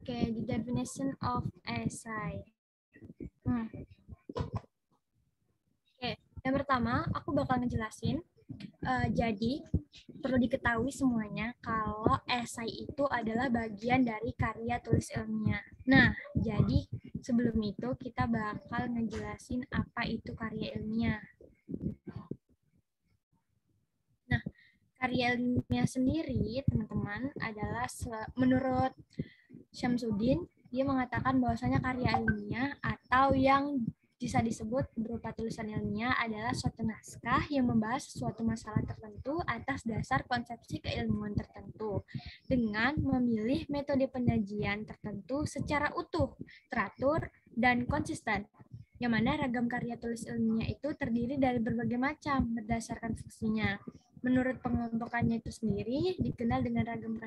Okay, the definition of essay. Oke, yang pertama aku bakal ngejelasin. Jadi perlu diketahui semuanya kalau esai itu adalah bagian dari karya tulis ilmiah. Nah, jadi sebelum itu kita bakal ngejelasin apa itu karya ilmiah. Nah, karya ilmiah sendiri, teman-teman, adalah menurut Syamsuddin, dia mengatakan bahwasanya karya ilmiah atau yang bisa disebut berupa tulisan ilmiah adalah suatu naskah yang membahas suatu masalah tertentu atas dasar konsepsi keilmuan tertentu dengan memilih metode penyajian tertentu secara utuh, teratur, dan konsisten. Yang mana ragam karya tulis ilmiah itu terdiri dari berbagai macam berdasarkan fungsinya. Menurut pengelompokannya itu sendiri dikenal dengan ragam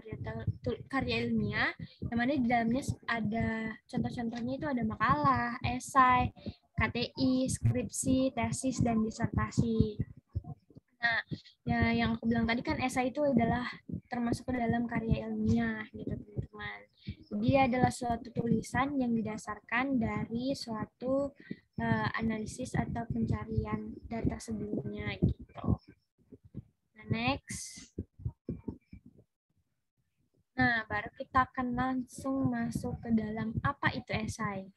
karya ilmiah, yang mana di dalamnya ada contoh-contohnya itu ada makalah, esai, KTI, skripsi, tesis, dan disertasi. Nah, ya yang aku bilang tadi kan esai itu adalah termasuk ke dalam karya ilmiah gitu teman-teman. Dia adalah suatu tulisan yang didasarkan dari suatu analisis atau pencarian data sebelumnya gitu. Nah, next. Nah, baru kita akan langsung masuk ke dalam apa itu esai.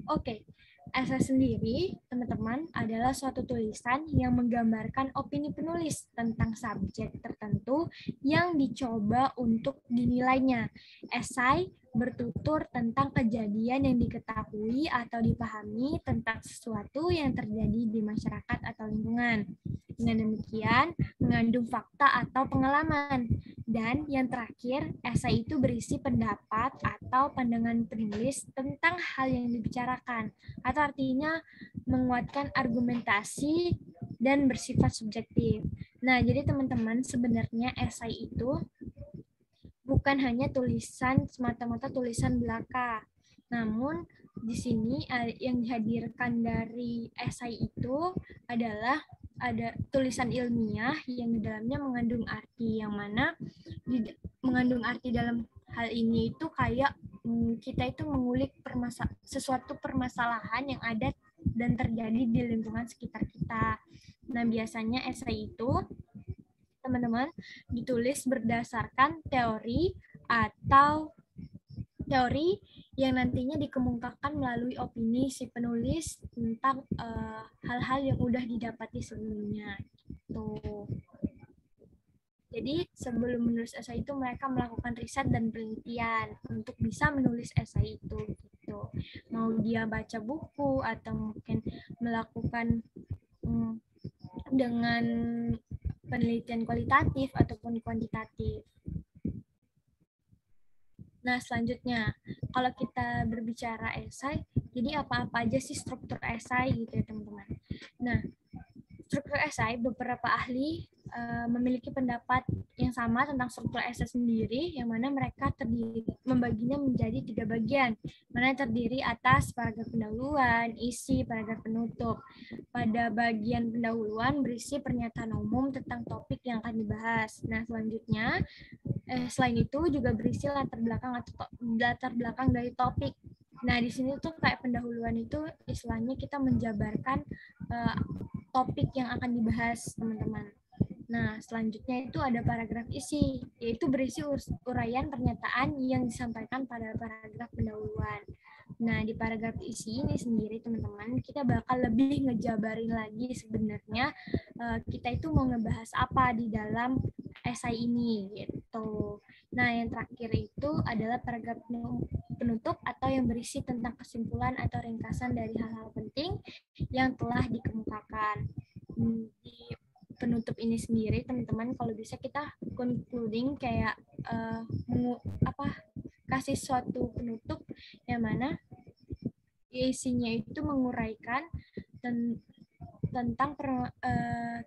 Oke, esai sendiri, teman-teman, adalah suatu tulisan yang menggambarkan opini penulis tentang subjek tertentu yang dicoba untuk dinilainya. Esai bertutur tentang kejadian yang diketahui atau dipahami tentang sesuatu yang terjadi di masyarakat atau lingkungan. Dengan demikian, mengandung fakta atau pengalaman. Dan yang terakhir, esai itu berisi pendapat atau pandangan penulis tentang hal yang dibicarakan, atau artinya menguatkan argumentasi dan bersifat subjektif. Nah, jadi teman-teman, sebenarnya esai itu bukan hanya tulisan, semata-mata tulisan belaka. Namun, di sini yang dihadirkan dari esai itu adalah ada tulisan ilmiah yang di dalamnya mengandung arti, yang mana mengandung arti dalam hal ini itu kayak kita itu mengulik sesuatu permasalahan yang ada dan terjadi di lingkungan sekitar kita. Nah, biasanya esai itu teman-teman ditulis berdasarkan teori atau teori yang nantinya dikemukakan melalui opini si penulis tentang hal-hal yang udah didapati sebelumnya. Gitu. Jadi sebelum menulis esai itu mereka melakukan riset dan penelitian untuk bisa menulis esai itu gitu. Mau dia baca buku atau mungkin melakukan dengan penelitian kualitatif ataupun kuantitatif. Nah, selanjutnya, kalau kita berbicara esai, jadi apa-apa aja sih struktur esai gitu ya, teman-teman. Nah, struktur esai, beberapa ahli memiliki pendapat yang sama tentang struktur esai sendiri, yang mana mereka membaginya menjadi 3 bagian, mana terdiri atas paragraf pendahuluan, isi, paragraf penutup. Pada bagian pendahuluan berisi pernyataan umum tentang topik yang akan dibahas. Nah, selanjutnya, selain itu juga berisi latar belakang dari topik. Nah, di sini tuh kayak pendahuluan itu istilahnya kita menjabarkan topik yang akan dibahas, teman-teman. Nah, selanjutnya itu ada paragraf isi, yaitu berisi uraian pernyataan yang disampaikan pada paragraf pendahuluan. Nah, di paragraf isi ini sendiri, teman-teman, kita bakal lebih ngejabarin lagi sebenarnya kita itu mau ngebahas apa di dalam esai ini, gitu. Nah, yang terakhir itu adalah paragraf penutup atau yang berisi tentang kesimpulan atau ringkasan dari hal-hal penting yang telah dikemukakan. Di penutup ini sendiri, teman-teman, kalau bisa kita concluding kayak kasih suatu penutup yang mana isinya itu menguraikan tentang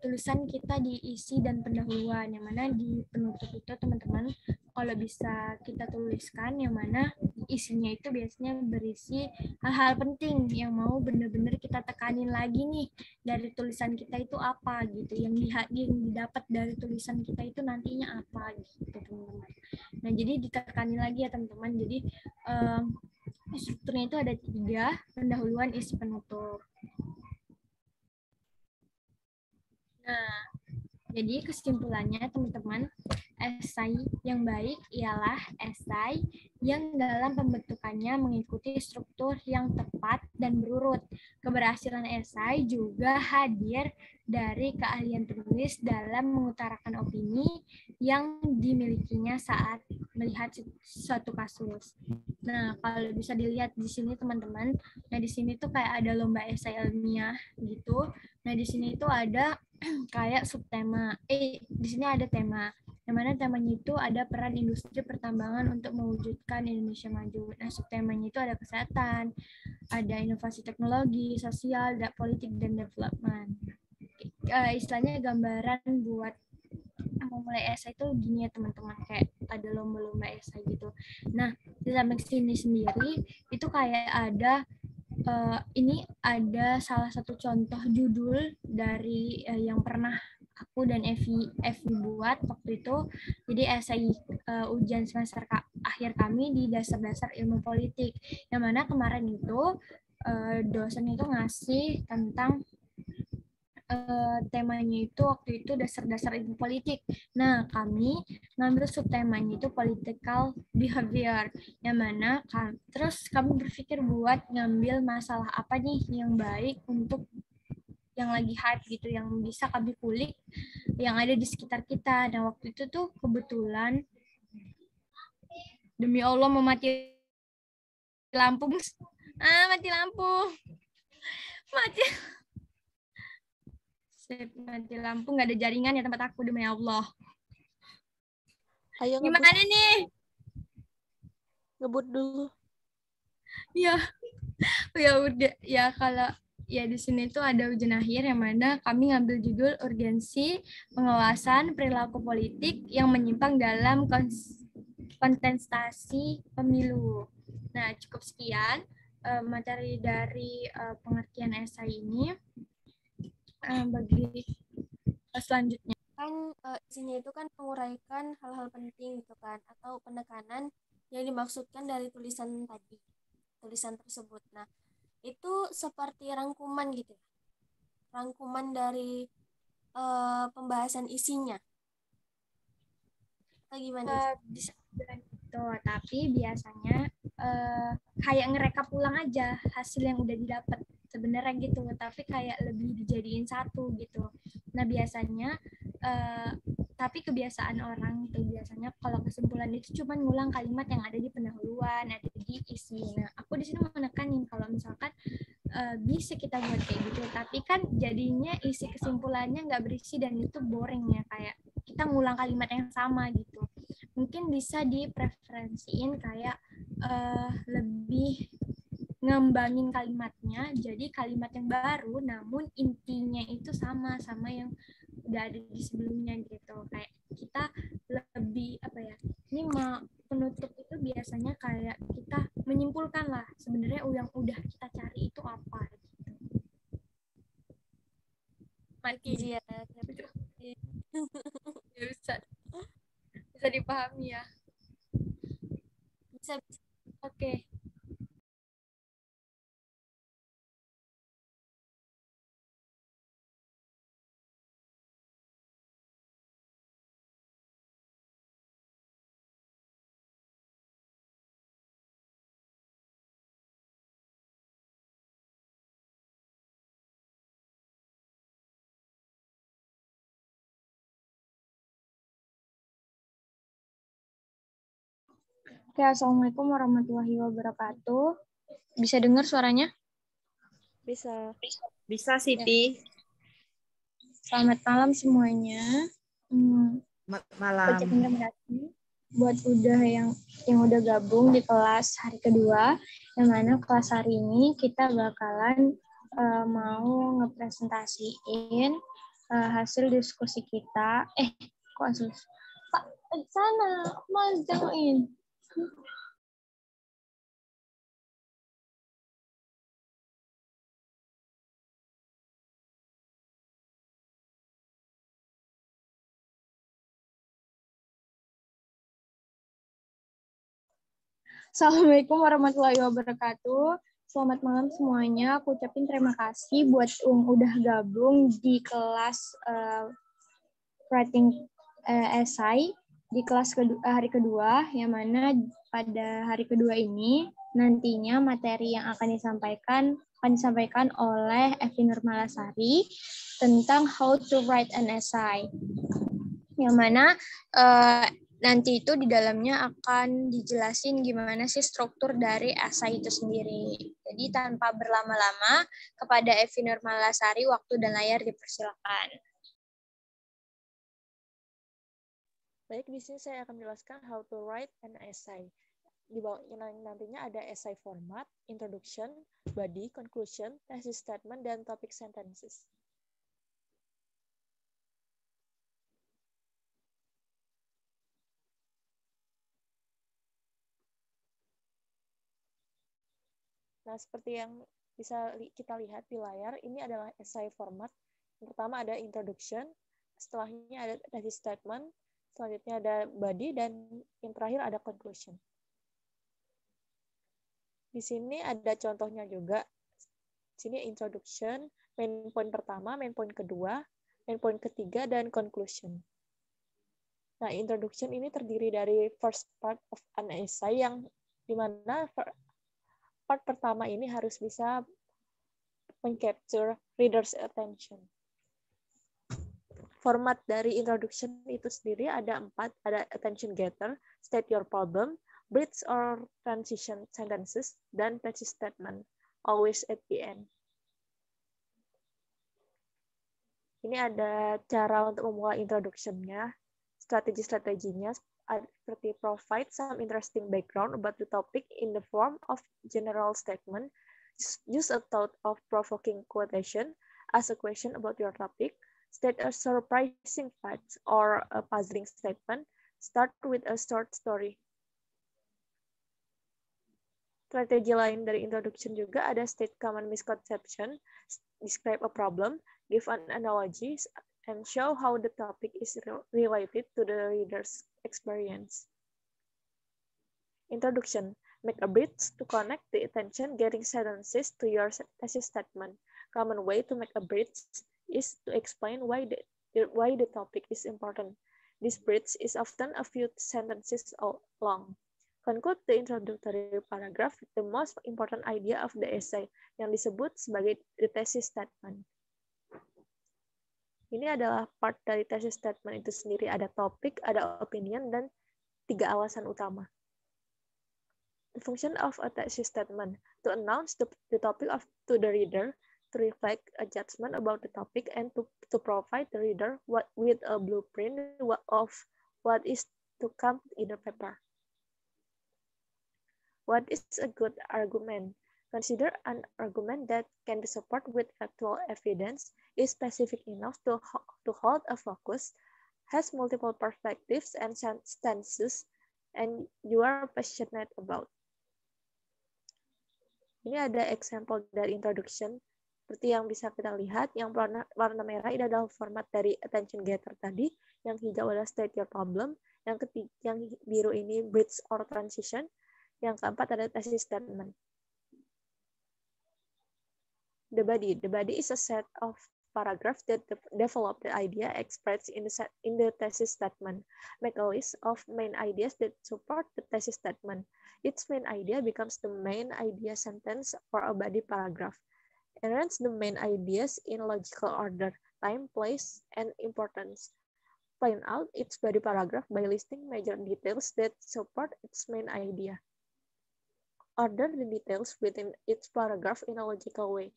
tulisan kita di isi dan pendahuluan, yang mana di penutup itu teman-teman kalau bisa kita tuliskan yang mana isinya itu biasanya berisi hal-hal penting yang mau bener-bener kita tekanin lagi nih dari tulisan kita itu apa gitu, yang didapat dari tulisan kita itu nantinya apa gitu teman-teman. Nah jadi ditekanin lagi ya teman-teman. Jadi strukturnya itu ada 3, pendahuluan, isi, penutup. Nah, jadi kesimpulannya teman-teman, esai yang baik ialah esai yang dalam pembentukannya mengikuti struktur yang tepat dan berurut. Keberhasilan esai juga hadir dari keahlian penulis dalam mengutarakan opini yang dimilikinya saat melihat suatu kasus. Nah, kalau bisa dilihat di sini teman-teman, nah di sini tuh kayak ada lomba esai ilmiah gitu. Nah, di sini itu ada kayak subtema. Di sini ada tema. Yang mana temanya itu ada peran industri pertambangan untuk mewujudkan Indonesia maju. Nah, subtemanya itu ada kesehatan, ada inovasi teknologi, sosial, politik, dan development. Istilahnya gambaran buat memulai esai itu gini ya teman-teman, kayak ada lomba-lomba esai gitu. Nah, di samping sini sendiri itu kayak ada ini ada salah satu contoh judul dari yang pernah aku dan Evi buat waktu itu. Jadi esai ujian semester akhir kami di dasar-dasar ilmu politik, yang mana kemarin itu dosen itu ngasih tentang temanya itu waktu itu dasar-dasar ilmu politik. Nah, kami ngambil subtemanya itu political behavior, yang mana terus kami berpikir buat ngambil masalah apa nih yang baik untuk yang lagi hype gitu, yang bisa kami kulik yang ada di sekitar kita. Dan waktu itu tuh kebetulan, demi Allah mau mati lampu. Mati lampu. Mati lampu, nggak ada jaringan ya tempat aku, demi Allah. Ayo gimana nih? Ngebut dulu. Ya, ya udah ya. Kalau ya di sini tuh ada ujian akhir yang mana kami ngambil judul urgensi pengawasan perilaku politik yang menyimpang dalam kontestasi pemilu. Nah, cukup sekian materi dari pengertian esai ini. Bagi selanjutnya kan isinya itu kan menguraikan hal-hal penting gitu kan, atau penekanan yang dimaksudkan dari tulisan tersebut. Nah, itu seperti rangkuman gitu ya, rangkuman dari pembahasan isinya. Atau gimana? Bisa bilang gitu, tapi biasanya kayak ngerekap ulang aja hasil yang udah didapat sebenarnya gitu, tapi kayak lebih dijadiin satu gitu. Nah, biasanya tapi kebiasaan orang itu biasanya kalau kesimpulan itu cuma ngulang kalimat yang ada di pendahuluan, ada di isi. Nah, aku di sini mau menekanin kalau misalkan bisa kita buat kayak gitu, tapi kan jadinya isi kesimpulannya nggak berisi dan itu boring ya, kayak kita ngulang kalimat yang sama gitu. Mungkin bisa dipreferensiin kayak lebih ngembangin kalimatnya jadi kalimat yang baru namun intinya itu sama yang udah ada di sebelumnya gitu. Kayak kita lebih apa ya, ini penutup itu biasanya kayak kita menyimpulkan lah sebenarnya yang udah kita cari itu apa gitu. Mati ya. bisa dipahami ya. Bisa. Oke. Oke, assalamualaikum warahmatullahi wabarakatuh. Bisa dengar suaranya? Bisa. Bisa, Siti. Selamat malam semuanya. Malam. Terima kasih buat yang udah gabung di kelas hari kedua, yang mana kelas hari ini kita bakalan mau ngepresentasiin hasil diskusi kita. Kok hasil? Pak, sana, Mas, jangan. Assalamualaikum warahmatullahi wabarakatuh. Selamat malam semuanya. Aku ucapin terima kasih buat udah gabung di kelas writing essay di kelas hari kedua, yang mana pada hari kedua ini nantinya materi yang akan disampaikan oleh Evi Nurmalasari tentang how to write an essay. Yang mana nanti itu di dalamnya akan dijelasin gimana sih struktur dari esai itu sendiri. Jadi tanpa berlama-lama, kepada Evi Nurmalasari, waktu dan layar dipersilakan. Baik, di sini saya akan menjelaskan how to write an essay. Di bawahnya nantinya ada essay format, introduction, body, conclusion, thesis statement, dan topic sentences. Nah, seperti yang bisa kita lihat di layar, ini adalah essay format. Yang pertama ada introduction, setelahnya ada thesis statement, selanjutnya ada body, dan yang terakhir ada conclusion. Di sini ada contohnya juga. Di sini introduction, main point pertama, main point kedua, main point ketiga, dan conclusion. Nah, introduction ini terdiri dari first part of an essay, yang dimana part pertama ini harus bisa mengcapture reader's attention. Format dari introduction itu sendiri ada 4, ada attention getter, state your problem, bridge or transition sentences, dan thesis statement, always at the end. Ini ada cara untuk memulai introduction-nya, strategi-strateginya, seperti provide some interesting background about the topic in the form of general statement, use a thought-provoking quotation, ask a question about your topic, state a surprising fact or a puzzling statement, start with a short story. Strategi lain dari introduction juga ada state common misconception, describe a problem, give an analogy, and show how the topic is related to the reader's experience. Introduction. Make a bridge to connect the attention-getting sentences to your thesis statement. Common way to make a bridge is to explain why the topic is important. This bridge is often a few sentences long. Conclude the introductory paragraph with the most important idea of the essay, yang disebut sebagai the thesis statement. Ini adalah part dari thesis statement itu sendiri. Ada topik, ada opinion, dan 3 alasan utama. The function of a thesis statement, to announce the topic to the reader, to reflect a judgment about the topic, and to provide the reader with a blueprint of what is to come in the paper. What is a good argument? Consider an argument that can be supported with factual evidence, is specific enough to hold a focus, has multiple perspectives and stances, and you are passionate about. Ini ada example dari introduction, seperti yang bisa kita lihat. Yang warna merah ini adalah format dari attention getter tadi, yang hijau adalah state your problem, yang biru ini bridge or transition, yang keempat ada thesis statement. The body is a set of paragraphs that develop the idea expressed in the thesis statement. Make a list of main ideas that support the thesis statement. Each main idea becomes the main idea sentence for a body paragraph. Arrange the main ideas in logical order, time, place, and importance. Plan out each body paragraph by listing major details that support its main idea. Order the details within each paragraph in a logical way.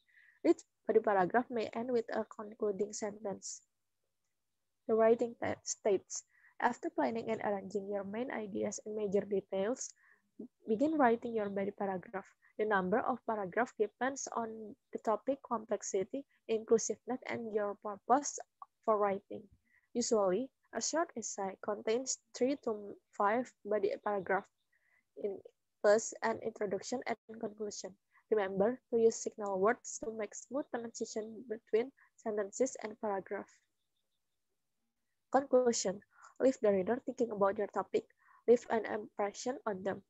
Each body paragraph may end with a concluding sentence. The writing states, after planning and arranging your main ideas and major details, begin writing your body paragraph. The number of paragraphs depends on the topic complexity, inclusiveness, and your purpose for writing. Usually, a short essay contains 3 to 5 body paragraphs, plus an introduction and conclusion. Remember to use signal words to make smooth transition between sentences and paragraphs. Conclusion. Leave the reader thinking about your topic. Leave an impression on them.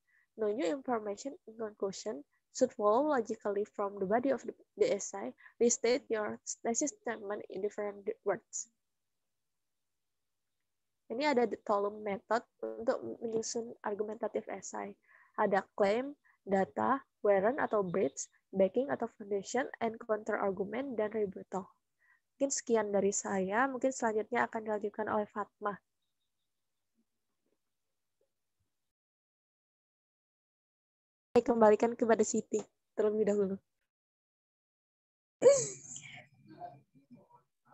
No new information in conclusion should follow logically from the body of the essay. Restate your thesis statement in different words. Ini ada the Tolum method untuk menyusun argumentatif essay. Ada claim, data, warrant atau bridge, backing atau foundation, and counter argument, dan rebuttal. Mungkin sekian dari saya, mungkin selanjutnya akan dilanjutkan oleh Fatma. Saya kembalikan kepada Siti terlebih dahulu.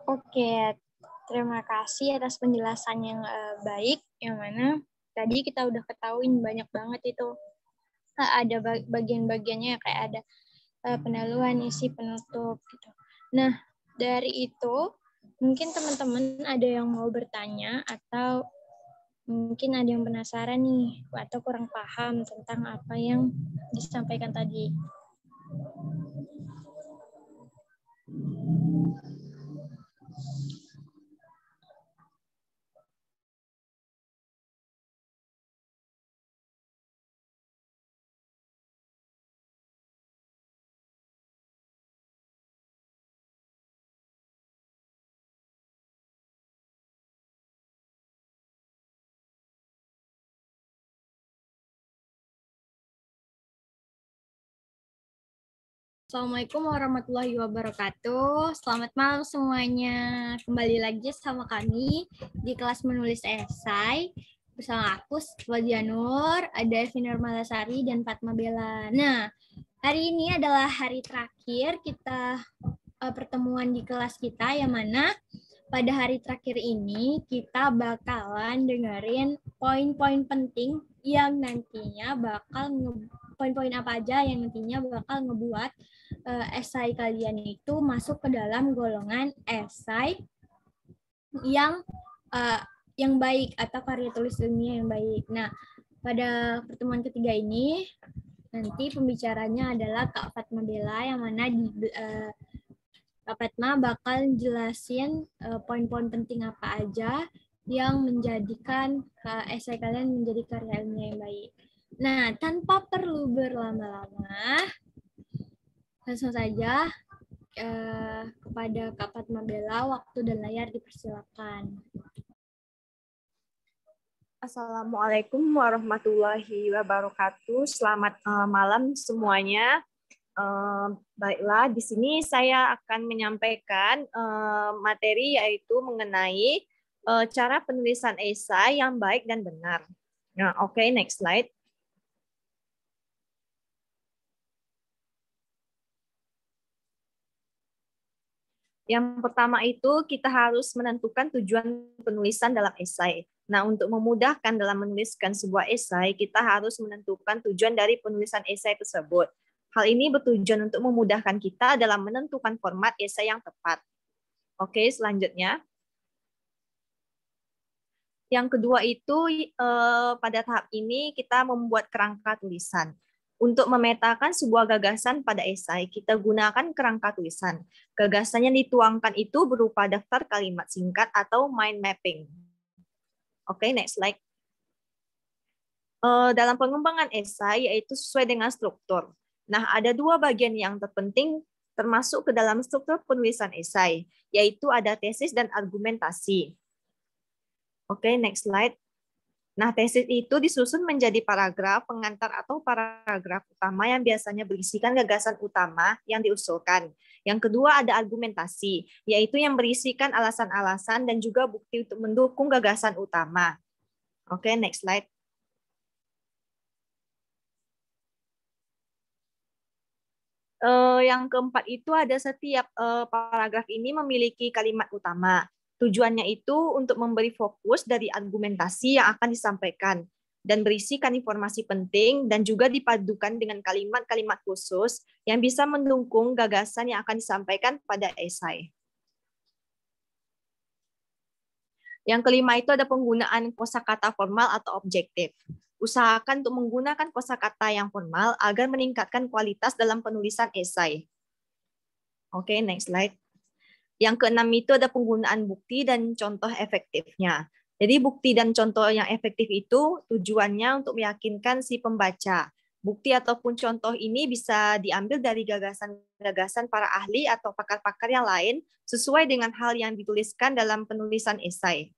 Oke, terima kasih atas penjelasan yang baik, yang mana tadi kita udah ketahuin banyak banget itu. Ada bagian-bagiannya kayak ada pendahuluan, isi, penutup gitu. Nah, dari itu mungkin teman-teman ada yang mau bertanya atau mungkin ada yang penasaran nih atau kurang paham tentang apa yang disampaikan tadi. Assalamualaikum warahmatullahi wabarakatuh. Selamat malam semuanya. Kembali lagi sama kami di kelas menulis esai bersama aku, Wajah Nur, ada Evi Nurmalasari, dan Fatma Bella. Nah, hari ini adalah hari terakhir kita pertemuan di kelas kita, yang mana pada hari terakhir ini kita bakalan dengerin poin-poin penting yang nantinya bakal poin-poin apa aja yang nantinya bakal ngebuat esai kalian itu masuk ke dalam golongan esai yang baik atau karya tulis ilmiah yang baik. Nah, pada pertemuan ketiga ini nanti pembicaranya adalah Kak Fatma Bella, yang mana Kak Fatma bakal jelasin poin-poin penting apa aja yang menjadikan esai kalian menjadi karya ilmiah yang baik. Nah, tanpa perlu berlama-lama, langsung saja kepada Kak Fatma Bella, waktu dan layar dipersilakan. Assalamualaikum warahmatullahi wabarakatuh. Selamat malam semuanya. Baiklah, di sini saya akan menyampaikan materi yaitu mengenai cara penulisan esai yang baik dan benar. Nah, oke, next slide. Yang pertama itu kita harus menentukan tujuan penulisan dalam esai. Nah, untuk memudahkan dalam menuliskan sebuah esai, kita harus menentukan tujuan dari penulisan esai tersebut. Hal ini bertujuan untuk memudahkan kita dalam menentukan format esai yang tepat. Oke, selanjutnya. Yang kedua itu pada tahap ini kita membuat kerangka tulisan. Untuk memetakan sebuah gagasan pada esai, kita gunakan kerangka tulisan. Gagasan yang dituangkan itu berupa daftar kalimat singkat atau mind mapping. Oke, next slide. Dalam pengembangan esai yaitu sesuai dengan struktur. Nah, ada dua bagian yang terpenting termasuk ke dalam struktur penulisan esai, yaitu ada tesis dan argumentasi. Oke, next slide. Nah, tesis itu disusun menjadi paragraf pengantar atau paragraf utama yang biasanya berisikan gagasan utama yang diusulkan. Yang kedua ada argumentasi, yaitu yang berisikan alasan-alasan dan juga bukti untuk mendukung gagasan utama. Oke, next slide. Yang keempat itu ada setiap paragraf ini memiliki kalimat utama. Tujuannya itu untuk memberi fokus dari argumentasi yang akan disampaikan dan berisikan informasi penting dan juga dipadukan dengan kalimat-kalimat khusus yang bisa mendukung gagasan yang akan disampaikan pada esai. Yang kelima itu ada penggunaan kosakata formal atau objektif. Usahakan untuk menggunakan kosakata yang formal agar meningkatkan kualitas dalam penulisan esai. Oke, next slide. Yang keenam itu ada penggunaan bukti dan contoh efektifnya. Jadi bukti dan contoh yang efektif itu tujuannya untuk meyakinkan si pembaca. Bukti ataupun contoh ini bisa diambil dari gagasan-gagasan para ahli atau pakar-pakar yang lain sesuai dengan hal yang dituliskan dalam penulisan esai.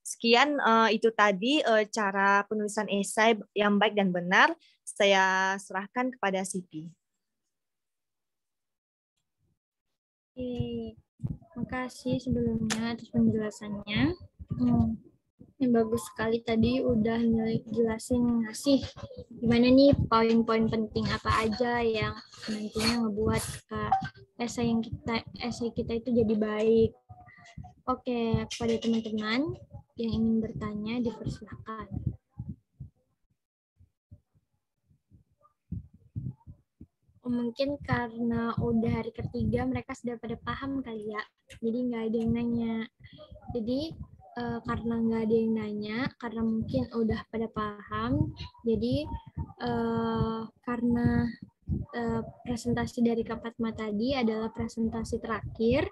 Sekian itu tadi cara penulisan esai yang baik dan benar. Saya serahkan kepada Siti. Oke, makasih sebelumnya atas penjelasannya. Yang bagus sekali tadi udah jelasin ngasih gimana nih poin-poin penting apa aja yang nantinya ngebuat esai kita itu jadi baik. Oke, kepada teman-teman yang ingin bertanya dipersilakan. Mungkin karena udah hari ketiga mereka sudah pada paham kali ya, jadi nggak ada yang nanya. Jadi karena nggak ada yang nanya, karena mungkin udah pada paham, jadi karena presentasi dari Kak Fatma tadi adalah presentasi terakhir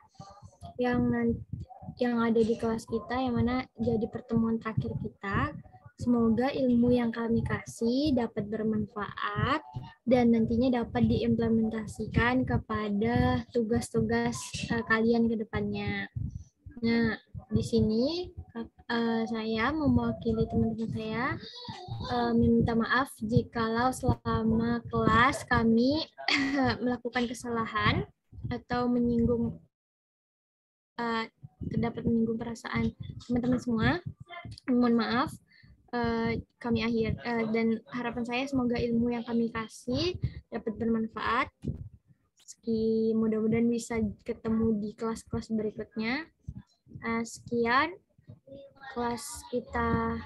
yang ada di kelas kita, yang mana jadi pertemuan terakhir kita. Semoga ilmu yang kami kasih dapat bermanfaat dan nantinya dapat diimplementasikan kepada tugas-tugas kalian ke depannya. Nah, di sini saya mewakili teman-teman saya minta maaf jikalau selama kelas kami melakukan kesalahan atau menyinggung terdapat menyinggung perasaan teman-teman semua. Mohon maaf. Kami akhir dan harapan saya semoga ilmu yang kami kasih dapat bermanfaat. Mudah-mudahan bisa ketemu di kelas-kelas berikutnya. Sekian kelas kita,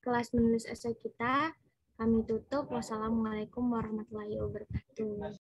kelas menulis esai kita. Kami tutup. Wassalamualaikum warahmatullahi wabarakatuh.